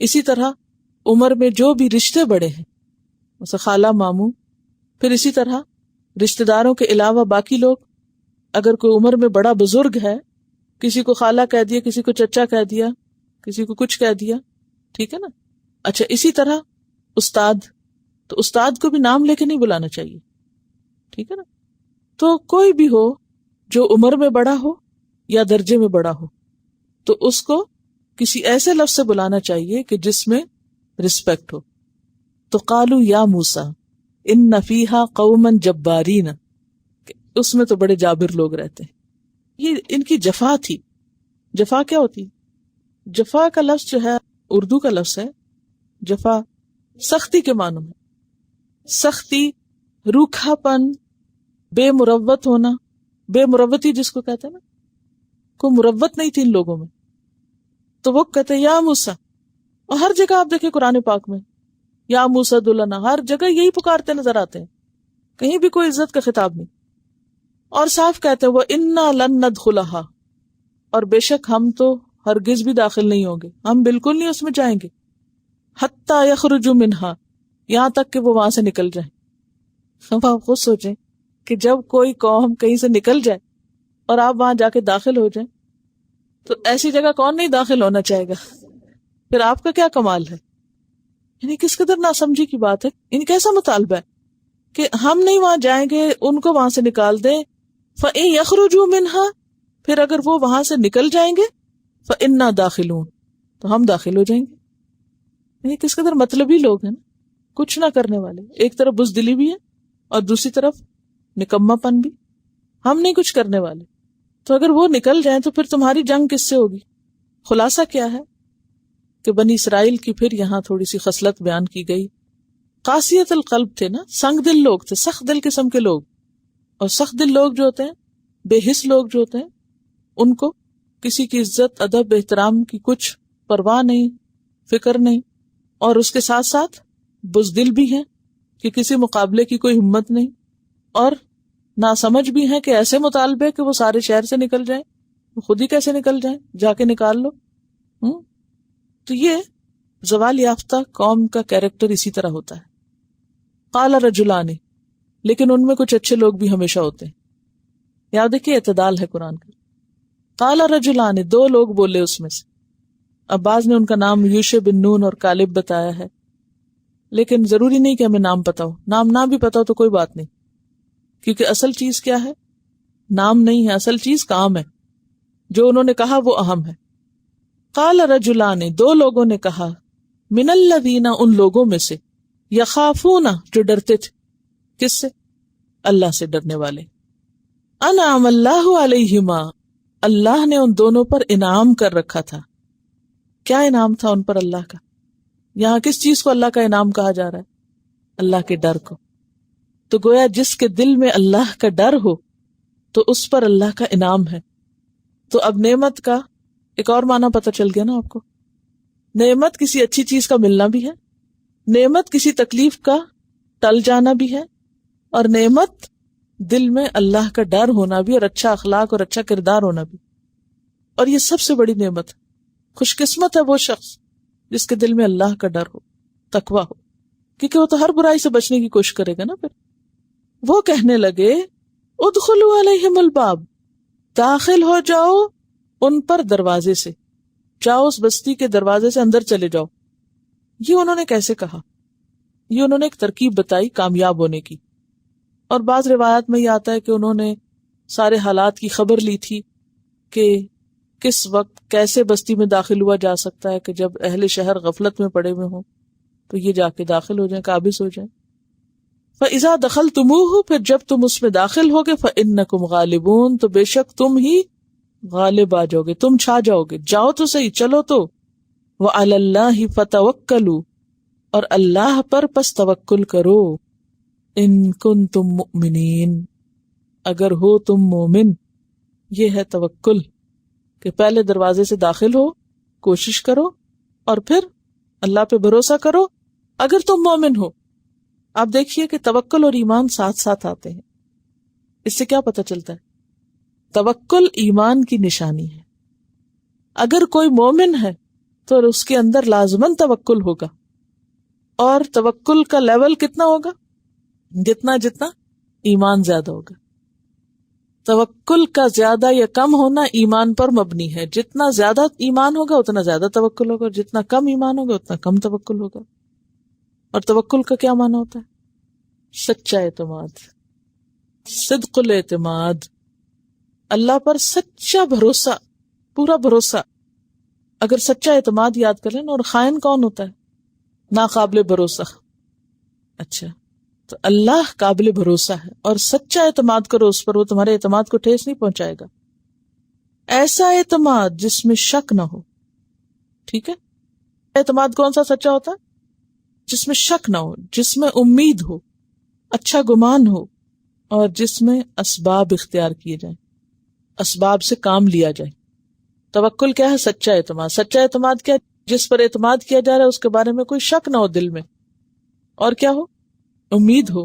اسی طرح عمر میں جو بھی رشتے بڑے ہیں، مثلا خالہ، ماموں، پھر اسی طرح رشتہ داروں کے علاوہ باقی لوگ، اگر کوئی عمر میں بڑا بزرگ ہے، کسی کو خالہ کہہ دیا، کسی کو چچا کہہ دیا، کسی کو کچھ کہہ دیا، ٹھیک ہے نا۔ اچھا، اسی طرح استاد، تو استاد کو بھی نام لے کے نہیں بلانا چاہیے، ٹھیک ہے نا۔ تو کوئی بھی ہو جو عمر میں بڑا ہو یا درجے میں بڑا ہو، تو اس کو کسی ایسے لفظ سے بلانا چاہیے کہ جس میں رسپیکٹ ہو۔ تو قالوا یا موسیٰ ان فیہا قوما جبارین، اس میں تو بڑے جابر لوگ رہتے ہیں۔ یہ ان کی جفا تھی۔ جفا کیا ہوتی؟ جفا کا لفظ جو ہے اردو کا لفظ ہے، جفا سختی کے معنوں میں، سختی، روکھا پن، بے مروت ہونا، بے مروتی جس کو کہتے ہیں نا، کوئی مروت نہیں تھی ان لوگوں میں، تو وہ کہتے ہیں یا موسیٰ۔ اور ہر جگہ آپ دیکھیں قرآن پاک میں یا موسیٰ دلنا، ہر جگہ یہی پکارتے نظر آتے ہیں، کہیں بھی کوئی عزت کا خطاب نہیں۔ اور صاف کہتے ہیں وَإِنَّا لَن نَدْخُلَهَا، اور بے شک ہم تو ہرگز بھی داخل نہیں ہوں گے، ہم بالکل نہیں اس میں جائیں گے، حَتَّى يَخْرُجُوا مِنْهَا، یہاں تک کہ وہ وہاں سے نکل جائیں۔ اب آپ خود سوچیں کہ جب کوئی قوم کہیں سے نکل جائے اور آپ وہاں جا کے داخل ہو جائیں، تو ایسی جگہ کون نہیں داخل ہونا چاہے گا؟ پھر آپ کا کیا کمال ہے؟ یعنی کس قدر ناسمجھی کی بات ہے، یعنی کیسا مطالبہ ہے کہ ہم نہیں وہاں جائیں گے، ان کو وہاں سے نکال دیں۔ فَإِن يَخْرُجُوا مِنْهَا، پھر اگر وہ وہاں سے نکل جائیں گے، فَإِنَّا دَاخِلُونَ، تو ہم داخل ہو جائیں گے۔ یعنی کس قدر مطلبی لوگ ہیں نا، کچھ نہ کرنے والے، ایک طرف بزدلی بھی ہے اور دوسری طرف نکما پن بھی، ہم نہیں کچھ کرنے والے، تو اگر وہ نکل جائیں تو پھر تمہاری جنگ کس سے ہوگی؟ خلاصہ کیا ہے کہ بنی اسرائیل کی پھر یہاں تھوڑی سی خصلت بیان کی گئی قاسیت القلب تھے نا، سنگ دل لوگ تھے، سخت دل قسم کے لوگ. اور سخت دل لوگ جو ہوتے ہیں، بے حس لوگ جو ہوتے ہیں، ان کو کسی کی عزت ادب احترام کی کچھ پرواہ نہیں، فکر نہیں، اور اس کے ساتھ ساتھ بزدل بھی ہیں کہ کسی مقابلے کی کوئی ہمت نہیں، اور ناسمجھ بھی ہیں کہ ایسے مطالبے کہ وہ سارے شہر سے نکل جائیں، خود ہی کیسے نکل جائیں، جا کے نکال لو. تو یہ زوال یافتہ قوم کا کیریکٹر اسی طرح ہوتا ہے. قال رجلان، لیکن ان میں کچھ اچھے لوگ بھی ہمیشہ ہوتے ہیں. یاد دیکھیے اعتدال ہے قرآن کا. قال رجلان، دو لوگ بولے اس میں سے. اب بعض نے ان کا نام یوشع بن نون اور کالب بتایا ہے، لیکن ضروری نہیں کہ ہمیں نام پتا ہو. نام نہ بھی پتا ہو تو کوئی بات نہیں، کیونکہ اصل چیز کیا ہے؟ نام نہیں ہے، اصل چیز کام ہے. جو انہوں نے کہا وہ اہم ہے. قال رجلان، دو لوگوں نے کہا، من الذین، ان لوگوں میں سے، یخافون، جو ڈرتے تھے. کس سے؟ اللہ سے ڈرنے والے. انعم اللہ علیہما، اللہ نے ان دونوں پر انعام کر رکھا تھا. کیا انعام تھا ان پر اللہ کا؟ یہاں کس چیز کو اللہ کا انعام کہا جا رہا ہے؟ اللہ کے ڈر کو. تو گویا جس کے دل میں اللہ کا ڈر ہو تو اس پر اللہ کا انعام ہے. تو اب نعمت کا ایک اور معنی پتہ چل گیا نا آپ کو. نعمت کسی اچھی چیز کا ملنا بھی ہے، نعمت کسی تکلیف کا ٹل جانا بھی ہے، اور نعمت دل میں اللہ کا ڈر ہونا بھی، اور اچھا اخلاق اور اچھا کردار ہونا بھی. اور یہ سب سے بڑی نعمت ہے. خوش قسمت ہے وہ شخص جس کے دل میں اللہ کا ڈر ہو، تقویٰ ہو، کیونکہ وہ تو ہر برائی سے بچنے کی کوشش کرے گا نا. پھر وہ کہنے لگے، ادخلوا علیہم الباب، داخل ہو جاؤ ان پر دروازے سے، جاؤ اس بستی کے دروازے سے اندر چلے جاؤ. یہ انہوں نے کیسے کہا؟ یہ انہوں نے ایک ترکیب بتائی کامیاب ہونے کی. اور بعض روایات میں یہ آتا ہے کہ انہوں نے سارے حالات کی خبر لی تھی کہ کس وقت کیسے بستی میں داخل ہوا جا سکتا ہے، کہ جب اہل شہر غفلت میں پڑے ہوئے ہوں تو یہ جا کے داخل ہو جائیں، قابض ہو جائیں. فَإِذَا دَخَلْتُمُوهُ، پھر جب تم اس میں داخل ہوگے، فَإِنَّكُمْ غَالِبُونَ، تو بے شک تم ہی غالب آ جاؤ گے، تم چھا جاؤ گے. جاؤ تو صحیح، چلو تو. وَعَلَى اللَّهِ فَتَوَكَّلُوا، اور اللہ پر پس توکل کرو. ان کنتم مؤمنین، اگر ہو تم مومن. یہ ہے توکل، کہ پہلے دروازے سے داخل ہو، کوشش کرو، اور پھر اللہ پہ بھروسہ کرو اگر تم مومن ہو. آپ دیکھیے کہ توکل اور ایمان ساتھ ساتھ آتے ہیں. اس سے کیا پتہ چلتا ہے؟ توکل ایمان کی نشانی ہے. اگر کوئی مومن ہے تو اس کے اندر لازماً توکل ہوگا. اور توکل کا لیول کتنا ہوگا؟ جتنا ایمان زیادہ ہوگا. توکل کا زیادہ یا کم ہونا ایمان پر مبنی ہے. جتنا زیادہ ایمان ہوگا اتنا زیادہ توکل ہوگا، جتنا کم ایمان ہوگا اتنا کم توکل ہوگا. اور توکل کا کیا معنی ہوتا ہے؟ سچا اعتماد، صدق الاعتماد، اللہ پر سچا بھروسہ، پورا بھروسہ. اگر سچا اعتماد یاد کر لیں. اور خائن کون ہوتا ہے؟ ناقابل بھروسہ. اچھا، تو اللہ قابل بھروسہ ہے، اور سچا اعتماد کرو اس پر، وہ تمہارے اعتماد کو ٹھیس نہیں پہنچائے گا. ایسا اعتماد جس میں شک نہ ہو. ٹھیک ہے، اعتماد کون سا سچا ہوتا ہے؟ جس میں شک نہ ہو، جس میں امید ہو، اچھا گمان ہو، اور جس میں اسباب اختیار کیے جائیں، اسباب سے کام لیا جائے. توکل کیا ہے؟ سچا اعتماد. سچا اعتماد کیا ہے؟ جس پر اعتماد کیا جا رہا ہے اس کے بارے میں کوئی شک نہ ہو دل میں، اور کیا ہو؟ امید ہو،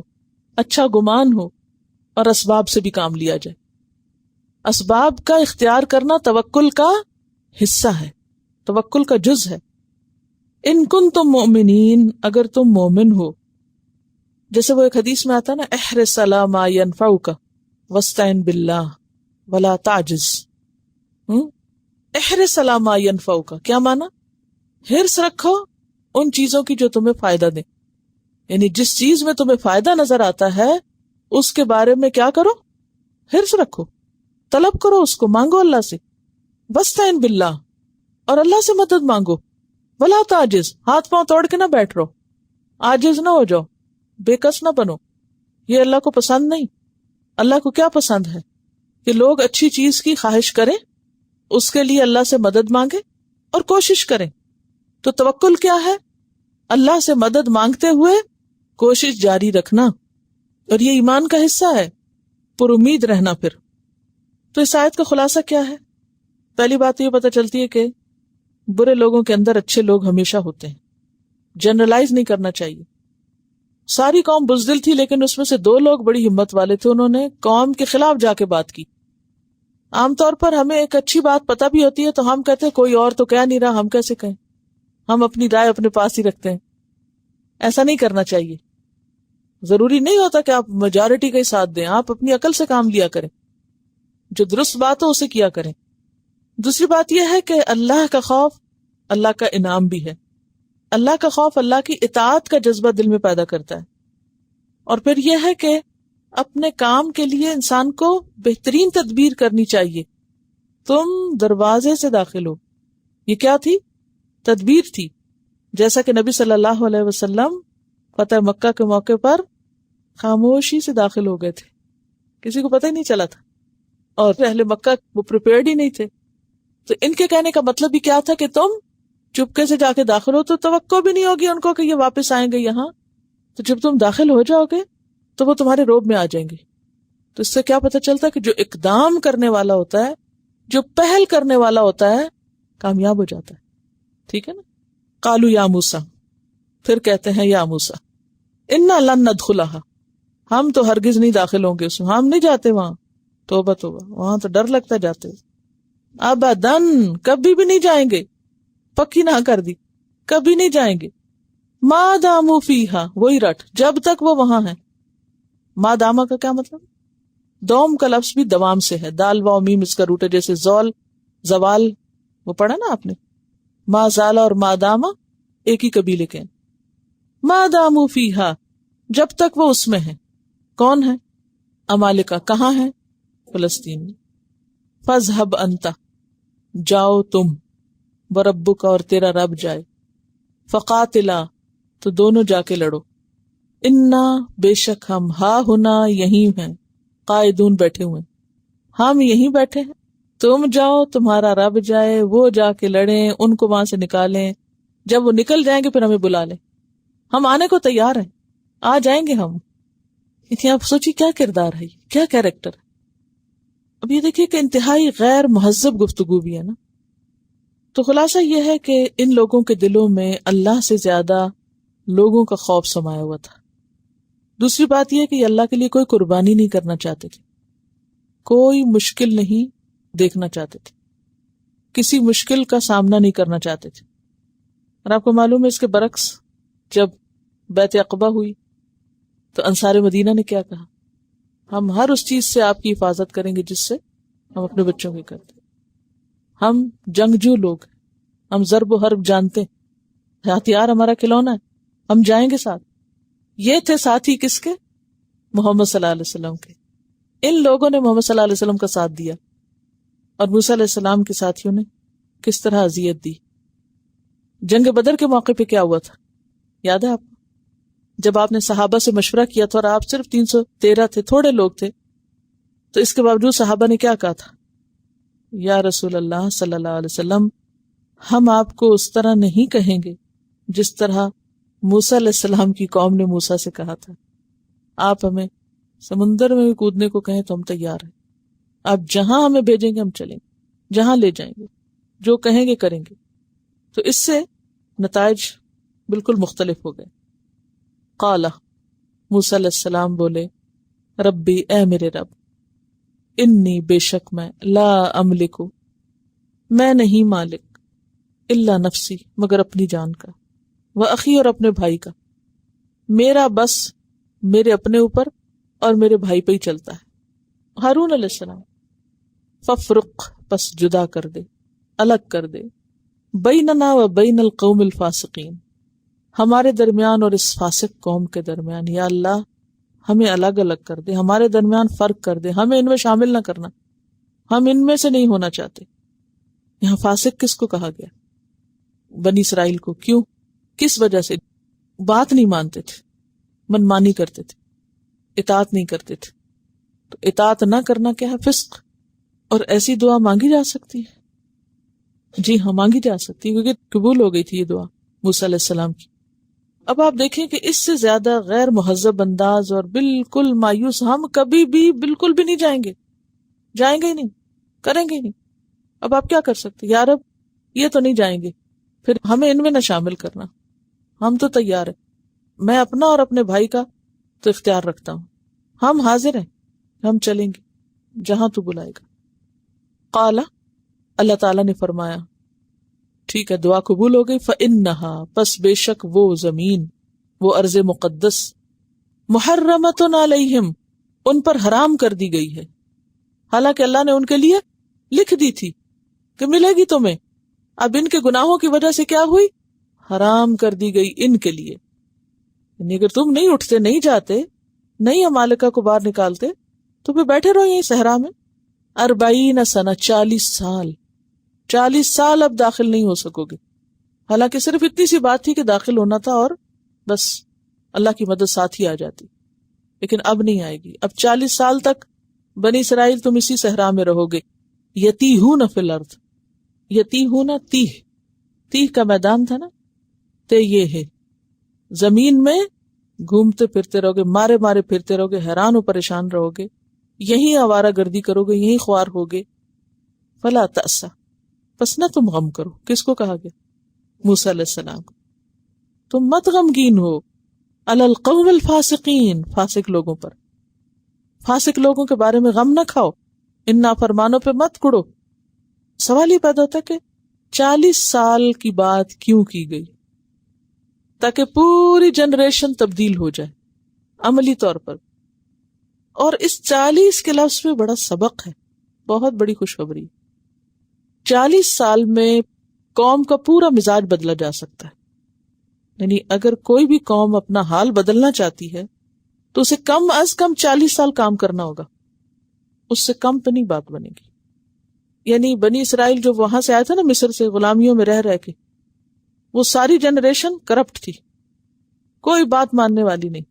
اچھا گمان ہو، اور اسباب سے بھی کام لیا جائے. اسباب کا اختیار کرنا توکل کا حصہ ہے، توکل کا جز ہے. ان کنتم مؤمنین، اگر تم مومن ہو. جیسے وہ ایک حدیث میں آتا ہے نا، احرص علی ما ینفعک واستعن باللہ ولا تعجز. احرص علی ما ینفعک، کیا مانا؟ حرص رکھو ان چیزوں کی جو تمہیں فائدہ دیں. یعنی جس چیز میں تمہیں فائدہ نظر آتا ہے اس کے بارے میں کیا کرو؟ حرص رکھو، طلب کرو، اس کو مانگو اللہ سے. واستعن باللہ، اور اللہ سے مدد مانگو. ولا تعجز، ہاتھ پاؤں توڑ کے نہ بیٹھ رہو، عاجز نہ ہو جاؤ، بے کس نہ بنو. یہ اللہ کو پسند نہیں. اللہ کو کیا پسند ہے؟ کہ لوگ اچھی چیز کی خواہش کریں، اس کے لیے اللہ سے مدد مانگے اور کوشش کریں. تو توکل کیا ہے؟ اللہ سے مدد مانگتے ہوئے کوشش جاری رکھنا، اور یہ ایمان کا حصہ ہے، پر امید رہنا۔ پھر تو اس آیت کا خلاصہ کیا ہے؟ پہلی بات یہ پتہ چلتی ہے کہ برے لوگوں کے اندر اچھے لوگ ہمیشہ ہوتے ہیں، جنرلائز نہیں کرنا چاہیے۔ ساری قوم بزدل تھی، لیکن اس میں سے 2 لوگ بڑی ہمت والے تھے، انہوں نے قوم کے خلاف جا کے بات کی۔ عام طور پر ہمیں ایک اچھی بات پتہ بھی ہوتی ہے تو ہم کہتے ہیں کوئی اور تو کہہ نہیں رہا، ہم کیسے کہیں، ہم اپنی رائے اپنے پاس ہی رکھتے ہیں۔ ایسا نہیں کرنا چاہیے۔ ضروری نہیں ہوتا کہ آپ میجورٹی کا ہی ساتھ دیں، آپ اپنی عقل سے کام لیا کریں، جو درست بات ہو اسے کیا کریں۔ دوسری بات یہ ہے کہ اللہ کا خوف اللہ کا انعام بھی ہے۔ اللہ کا خوف اللہ کی اطاعت کا جذبہ دل میں پیدا کرتا ہے۔ اور پھر یہ ہے کہ اپنے کام کے لیے انسان کو بہترین تدبیر کرنی چاہیے۔ تم دروازے سے داخل ہو، یہ کیا تھی؟ تدبیر تھی۔ جیسا کہ نبی صلی اللہ علیہ وسلم فتح مکہ کے موقع پر خاموشی سے داخل ہو گئے تھے، کسی کو پتہ ہی نہیں چلا تھا، اور اہل مکہ وہ پریپیئرڈ ہی نہیں تھے۔ تو ان کے کہنے کا مطلب بھی کیا تھا کہ تم چپکے سے جا کے داخل ہو تو توقع بھی نہیں ہوگی ان کو کہ یہ واپس آئیں گے یہاں، تو جب تم داخل ہو جاؤ گے تو وہ تمہارے روب میں آ جائیں گے۔ تو اس سے کیا پتہ چلتا ہے کہ جو اقدام کرنے والا ہوتا ہے، جو پہل کرنے والا ہوتا ہے، کامیاب ہو جاتا ہے۔ ٹھیک ہے نا؟ قالوا یا موسیٰ، پھر کہتے ہیں یا موسیٰ انا لن ندخلها، ہم تو ہرگز نہیں داخل ہوں گے اس میں، ہم نہیں جاتے وہاں۔ توبہ توبہ، وہاں تو ڈر لگتا جاتے۔ ابداً، کبھی بھی نہیں جائیں گے، پکی نہ کر دی، کبھی نہیں جائیں گے۔ ما داموا فیہا، وہی رٹ، جب تک وہ وہاں ہیں۔ ما داما کا کیا مطلب؟ دوم کا لفظ بھی دوام سے ہے، دال واو میم اس کا روٹ ہے، جیسے زول زوال، وہ پڑھا نا آپ نے، ما زالا اور ما داما ایک ہی قبیلے کے ہیں۔ ما داموا فیہا، جب تک وہ اس میں ہیں۔ کون ہے؟ امالکہ، کہاں ہے؟ فلسطین میں۔ فاذھب انت، جاؤ تم، وربک، اور تیرا رب جائے، فقاتلا، تو دونوں جا کے لڑو، انا، بے شک ہم، ہا ہنا، یہیں ہیں، قائدون، بیٹھے ہوئے ہیں، ہم یہیں بیٹھے ہیں، تم جاؤ، تمہارا رب جائے، وہ جا کے لڑیں، ان کو وہاں سے نکالیں، جب وہ نکل جائیں گے پھر ہمیں بلا لیں، ہم آنے کو تیار ہیں، آ جائیں گے ہم۔ اتنی آپ سوچی کیا کردار ہے، کیا کیریکٹر ہے۔ اب یہ دیکھیے کہ انتہائی غیر مہذب گفتگو بھی ہے نا۔ تو خلاصہ یہ ہے کہ ان لوگوں کے دلوں میں اللہ سے زیادہ لوگوں کا خوف سمایا ہوا تھا۔ دوسری بات یہ کہ یہ اللہ کے لیے کوئی قربانی نہیں کرنا چاہتے تھے، کوئی مشکل نہیں دیکھنا چاہتے تھے، کسی مشکل کا سامنا نہیں کرنا چاہتے تھے۔ اور آپ کو معلوم ہے اس کے برعکس جب بیعت عقبہ ہوئی تو انصار مدینہ نے کیا کہا؟ ہم ہر اس چیز سے آپ کی حفاظت کریں گے جس سے ہم اپنے بچوں کی کرتے ہیں، ہم جنگجو لوگ ہیں، ہم ضرب و حرب جانتے ہیں، ہتھیار ہمارا کھلونا ہے، ہم جائیں گے ساتھ۔ یہ تھے ساتھی کس کے؟ محمد صلی اللہ علیہ وسلم کے۔ ان لوگوں نے محمد صلی اللہ علیہ وسلم کا ساتھ دیا، اور موسیٰ علیہ السلام کے ساتھیوں نے کس طرح اذیت دی۔ جنگ بدر کے موقع پہ کیا ہوا تھا یاد ہے آپ کو؟ جب آپ نے صحابہ سے مشورہ کیا تھا اور آپ صرف 313 تھے، تھوڑے لوگ تھے، تو اس کے باوجود صحابہ نے کیا کہا تھا؟ یا رسول اللہ صلی اللہ علیہ وسلم، ہم آپ کو اس طرح نہیں کہیں گے جس طرح موسیٰ علیہ السلام کی قوم نے موسیٰ سے کہا تھا۔ آپ ہمیں سمندر میں بھی کودنے کو کہیں تو ہم تیار ہیں، آپ جہاں ہمیں بھیجیں گے ہم چلیں گے، جہاں لے جائیں گے، جو کہیں گے کریں گے۔ تو اس سے نتائج بالکل مختلف ہو گئے۔ قال، موسیٰ علیہ السلام بولے، ربی، اے میرے رب، انی، بے شک میں، لا املک، میں نہیں مالک، الا نفسی، مگر اپنی جان کا، واخی، اور اپنے بھائی کا، میرا بس میرے اپنے اوپر اور میرے بھائی پہ ہی چلتا ہے، ہارون علیہ السلام۔ ففرق، پس جدا کر دے، الگ کر دے، بیننا و بین القوم الفاسقین، ہمارے درمیان اور اس فاسق قوم کے درمیان، یا اللہ ہمیں الگ الگ کر دے، ہمارے درمیان فرق کر دے، ہمیں ان میں شامل نہ کرنا، ہم ان میں سے نہیں ہونا چاہتے۔ یہاں فاسق کس کو کہا گیا؟ بنی اسرائیل کو۔ کیوں؟ کس وجہ سے؟ بات نہیں مانتے تھے، منمانی کرتے تھے، اطاعت نہیں کرتے تھے۔ تو اطاعت نہ کرنا کیا ہے؟ فسق۔ اور ایسی دعا مانگی جا سکتی ہے؟ جی ہاں، مانگی جا سکتی ہے، کیونکہ قبول ہو گئی تھی یہ دعا موسیٰ علیہ السلام کی۔ اب آپ دیکھیں کہ اس سے زیادہ غیر مہذب انداز اور بالکل مایوس ہم کبھی بھی بالکل بھی نہیں جائیں گے ہی نہیں، کریں گے ہی نہیں. اب آپ کیا کر سکتے؟ یا رب یہ تو نہیں جائیں گے، پھر ہمیں ان میں نہ شامل کرنا، ہم تو تیار ہیں. میں اپنا اور اپنے بھائی کا تو اختیار رکھتا ہوں، ہم حاضر ہیں، ہم چلیں گے جہاں تو بلائے گا. قال، اللہ تعالیٰ نے فرمایا ٹھیک ہے دعا قبول ہو گئی. فَإِنَّهَا، پس بے شک وہ زمین، وہ ارض مقدس، محرمۃ علیہم، ان پر حرام کر دی گئی ہے. حالانکہ اللہ نے ان کے لیے لکھ دی تھی کہ ملے گی تمہیں، اب ان کے گناہوں کی وجہ سے کیا ہوئی؟ حرام کر دی گئی ان کے لیے. یعنی اگر تم نہیں اٹھتے، نہیں جاتے، نہیں عمالقہ کو باہر نکالتے تو پھر بیٹھے رہو یہیں صحرا میں 40 سنہ، 40 سال اب داخل نہیں ہو سکو گے. حالانکہ صرف اتنی سی بات تھی کہ داخل ہونا تھا اور بس اللہ کی مدد ساتھ ہی آ جاتی، لیکن اب نہیں آئے گی. اب 40 سال تک بنی اسرائیل تم اسی صحرا میں رہو گے. یتیہون فی الارض، یتیہون تیہ کا میدان تھا نا، تے یہ ہے زمین میں گھومتے پھرتے رہو گے، مارے مارے پھرتے رہو گے، حیران و پریشان رہو گے، یہیں آوارہ گردی کرو گے، یہیں خوار ہوگے. فلا تأسا، پس نہ تم غم کرو. کس کو کہا گیا؟ موسیٰ علیہ السلام کو. تم مت غمگین ہو علی القوم الفاسقین، فاسق لوگوں پر، فاسق لوگوں کے بارے میں غم نہ کھاؤ، ان نافرمانوں پہ مت کڑو. سوال یہ پیدا ہوتا ہے کہ 40 سال کی بات کیوں کی گئی؟ تاکہ پوری جنریشن تبدیل ہو جائے عملی طور پر. اور اس 40 کے لفظ میں بڑا سبق ہے، بہت بڑی خوشخبری. 40 سال میں قوم کا پورا مزاج بدلا جا سکتا ہے. یعنی اگر کوئی بھی قوم اپنا حال بدلنا چاہتی ہے تو اسے کم از کم 40 سال کام کرنا ہوگا، اس سے کم پہ نہیں بات بنے گی. یعنی بنی اسرائیل جو وہاں سے آئے تھے نا مصر سے غلامیوں میں رہ کے، وہ ساری جنریشن کرپٹ تھی، کوئی بات ماننے والی نہیں.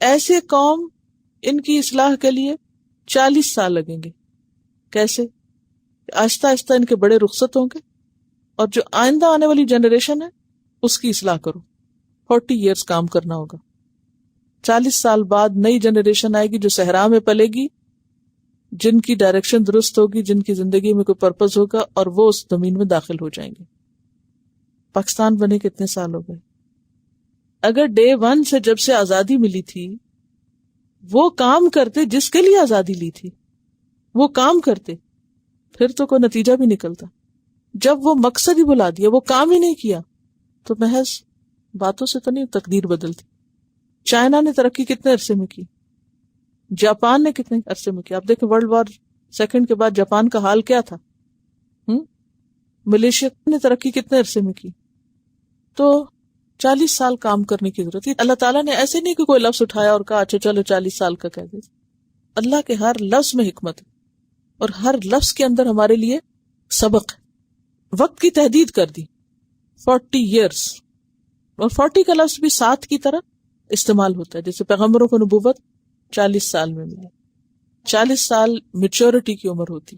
ایسے قوم ان کی اصلاح کے لیے 40 سال لگیں گے. کیسے؟ آہستہ آہستہ ان کے بڑے رخصت ہوں گے، اور جو آئندہ آنے والی جنریشن ہے اس کی اصلاح کرو. 40 ایئرز کام کرنا ہوگا. 40 سال بعد نئی جنریشن آئے گی جو صحرا میں پلے گی، جن کی ڈائریکشن درست ہوگی، جن کی زندگی میں کوئی پرپز ہوگا، اور وہ اس زمین میں داخل ہو جائیں گے. پاکستان بنے کتنے سال ہو گئے؟ اگر ڈے 1 سے جب سے آزادی ملی تھی وہ کام کرتے جس کے لیے آزادی لی تھی، وہ کام کرتے، پھر تو کوئی نتیجہ بھی نکلتا. جب وہ مقصد ہی بلا دیا، وہ کام ہی نہیں کیا، تو محض باتوں سے تو نہیں تقدیر بدلتی. چائنا نے ترقی کتنے عرصے میں کی، جاپان نے کتنے عرصے میں کی. آپ دیکھیں World War II کے بعد جاپان کا حال کیا تھا. ملیشیا نے ترقی کتنے عرصے میں کی. تو 40 سال کام کرنے کی ضرورت ہے. اللہ تعالیٰ نے ایسے نہیں کہ کوئی لفظ اٹھایا اور کہا اچھا چلو 40 سال کا کہہ دیں. اللہ کے ہر لفظ میں حکمت ہے، اور ہر لفظ کے اندر ہمارے لیے سبق ہے. وقت کی تحدید کر دی 40 ایئرز، اور 40 کا لفظ بھی 7 کی طرح استعمال ہوتا ہے. جیسے پیغمبروں کو نبوت 40 سال میں ملی. 40 سال میچورٹی کی عمر ہوتی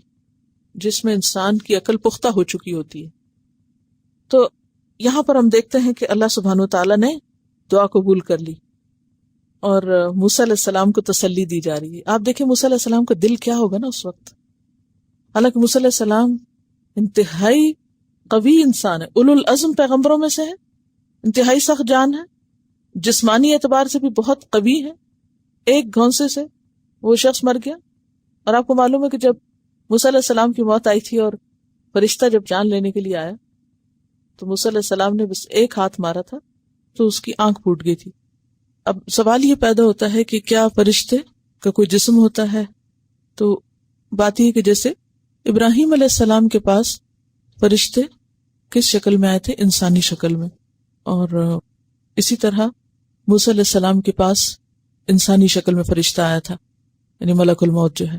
جس میں انسان کی عقل پختہ ہو چکی ہوتی ہے. تو یہاں پر ہم دیکھتے ہیں کہ اللہ سبحانہ وتعالیٰ نے دعا قبول کر لی اور موسیٰ علیہ السلام کو تسلی دی جا رہی ہے. آپ دیکھیں موسیٰ علیہ السلام کا دل کیا ہوگا نا اس وقت. حالانکہ موسیٰ علیہ السلام انتہائی قوی انسان ہے، اولو العزم پیغمبروں میں سے ہے، انتہائی سخت جان ہے، جسمانی اعتبار سے بھی بہت قوی ہے. ایک گھونسے سے وہ شخص مر گیا. اور آپ کو معلوم ہے کہ جب موسیٰ علیہ السلام کی موت آئی تھی اور فرشتہ جب جان لینے کے لیے آیا تو موسیٰ علیہ السلام نے بس ایک ہاتھ مارا تھا تو اس کی آنکھ پھوٹ گئی تھی. اب سوال یہ پیدا ہوتا ہے کہ کیا فرشتے کا کوئی جسم ہوتا ہے؟ تو بات یہ کہ جیسے ابراہیم علیہ السلام کے پاس فرشتے کس شکل میں آئے تھے؟ انسانی شکل میں. اور اسی طرح موسیٰ علیہ السلام کے پاس انسانی شکل میں فرشتہ آیا تھا، یعنی ملک الموت جو ہے.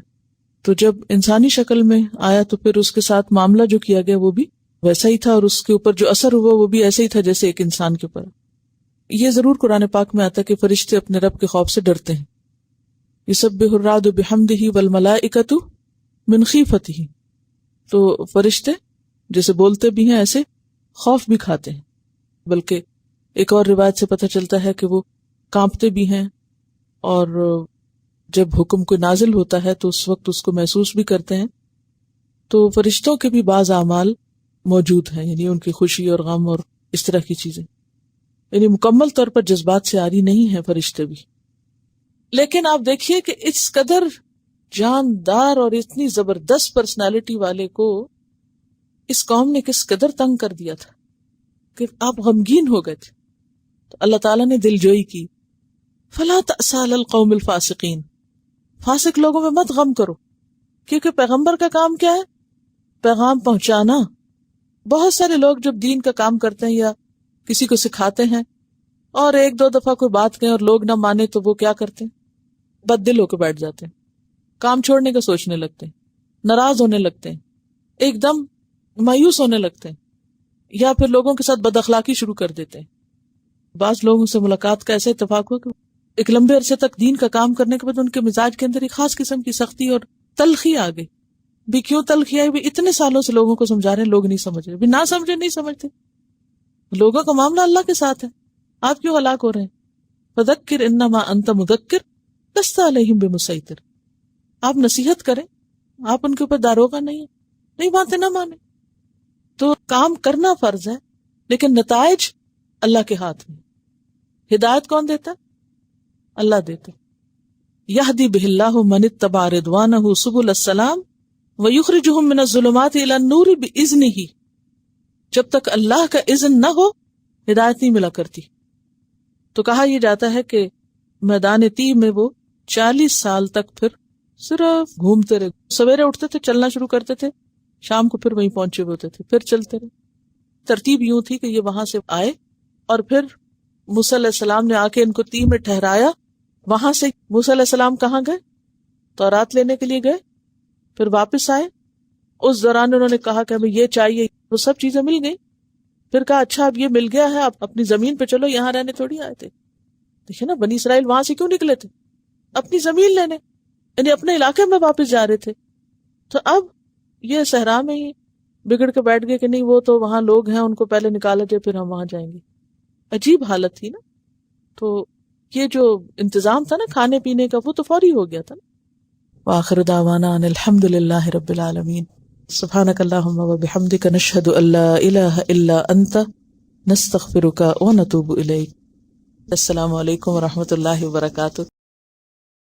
تو جب انسانی شکل میں آیا تو پھر اس کے ساتھ معاملہ جو کیا گیا وہ بھی ویسا ہی تھا، اور اس کے اوپر جو اثر ہوا وہ بھی ایسا ہی تھا جیسے ایک انسان کے اوپر. یہ ضرور قرآن پاک میں آتا ہے کہ فرشتے اپنے رب کے خوف سے ڈرتے ہیں. یسبح الرعد بحمدہ والملائکۃ من خیفتہ. تو فرشتے جیسے بولتے بھی ہیں ایسے خوف بھی کھاتے ہیں، بلکہ ایک اور روایت سے پتہ چلتا ہے کہ وہ کانپتے بھی ہیں، اور جب حکم کوئی نازل ہوتا ہے تو اس وقت اس کو محسوس بھی کرتے ہیں. تو فرشتوں کے بھی بعض اعمال موجود ہیں، یعنی ان کی خوشی اور غم اور اس طرح کی چیزیں، یعنی مکمل طور پر جذبات سے عاری نہیں ہیں فرشتے بھی. لیکن آپ دیکھیے کہ اس قدر جاندار اور اتنی زبردست پرسنالٹی والے کو اس قوم نے کس قدر تنگ کر دیا تھا کہ آپ غمگین ہو گئے تھے. تو اللہ تعالیٰ نے دل جوئی کی، فَلَا تَأْسَ عَلَى الْقَوْمِ الْفَاسِقِينَ، فاسق لوگوں میں مت غم کرو، کیونکہ پیغمبر کا کام کیا ہے؟ پیغام پہنچانا. بہت سارے لوگ جب دین کا کام کرتے ہیں یا کسی کو سکھاتے ہیں اور ایک دو دفعہ کوئی بات کہیں اور لوگ نہ مانے تو وہ کیا کرتے ہیں؟ بد دل ہو کے بیٹھ جاتے ہیں، کام چھوڑنے کا سوچنے لگتے ہیں، ناراض ہونے لگتے ہیں، ایک دم مایوس ہونے لگتے ہیں، یا پھر لوگوں کے ساتھ بد اخلاقی شروع کر دیتے ہیں. بعض لوگوں سے ملاقات کا ایسا اتفاق ہوا کہ ایک لمبے عرصے تک دین کا کام کرنے کے بعد ان کے مزاج کے اندر ایک خاص قسم کی سختی اور تلخی آ گئی. بھی کیوں تلخی آئی؟ بھی اتنے سالوں سے لوگوں کو سمجھا رہے ہیں، لوگ نہیں سمجھ رہے. بھی نہ سمجھے نہیں سمجھتے، لوگوں کا معاملہ اللہ کے ساتھ ہے، آپ کیوں ہلاک ہو رہے ہیں؟ فذکر انما انت مذکر لست علیہم بمسیطر، آپ نصیحت کریں، آپ ان کے اوپر داروغہ نہیں ہیں، نہیں مانتے نہ مانے. تو کام کرنا فرض ہے، لیکن نتائج اللہ کے ہاتھ میں. ہدایت کون دیتا؟ اللہ دیتے. یہدی بہ اللہ من اتبع رضوانہ سبل السلام ویخرجہم من الظلمات الی النور باذنہ. جب تک اللہ کا اذن نہ ہو ہدایت نہیں ملا کرتی. تو کہا یہ جاتا ہے کہ میدان تیہ میں وہ 40 سال تک پھر صرف گھومتے رہے. سویرے اٹھتے تھے، چلنا شروع کرتے تھے، شام کو پھر وہیں پہنچے ہوتے تھے، پھر چلتے رہے. ترتیب یوں تھی کہ یہ وہاں سے آئے اور پھر موسیٰ علیہ السلام نے آ کے ان کو تیہ میں ٹھہرایا. وہاں سے موسیٰ علیہ السلام کہاں گئے؟ تورات لینے کے لیے گئے، پھر واپس آئے. اس دوران انہوں نے کہا کہ ہمیں یہ چاہیے، وہ سب چیزیں مل گئی. پھر کہا اچھا اب یہ مل گیا ہے، اب اپنی زمین پہ چلو، یہاں رہنے تھوڑی آئے تھے. دیکھیں نا بنی اسرائیل وہاں سے کیوں نکلے تھے؟ اپنی زمین لینے، یعنی اپنے علاقے میں واپس جا رہے تھے. تو اب یہ صحرا میں ہی بگڑ کے بیٹھ گئے کہ نہیں وہ تو وہاں لوگ ہیں، ان کو پہلے نکالا جائے پھر ہم وہاں جائیں گے. عجیب حالت تھی نا. تو یہ جو انتظام تھا نا کھانے پینے کا وہ تو فوری ہو گیا تھا نا. وآخر دعوانا ان الحمد للہ رب العالمین. سبحانک اللہم وبحمدک نشہد ان لا الہ الا انت نستغفرک ونتوب الیک. السلام علیکم ورحمۃ اللہ وبرکاتہ.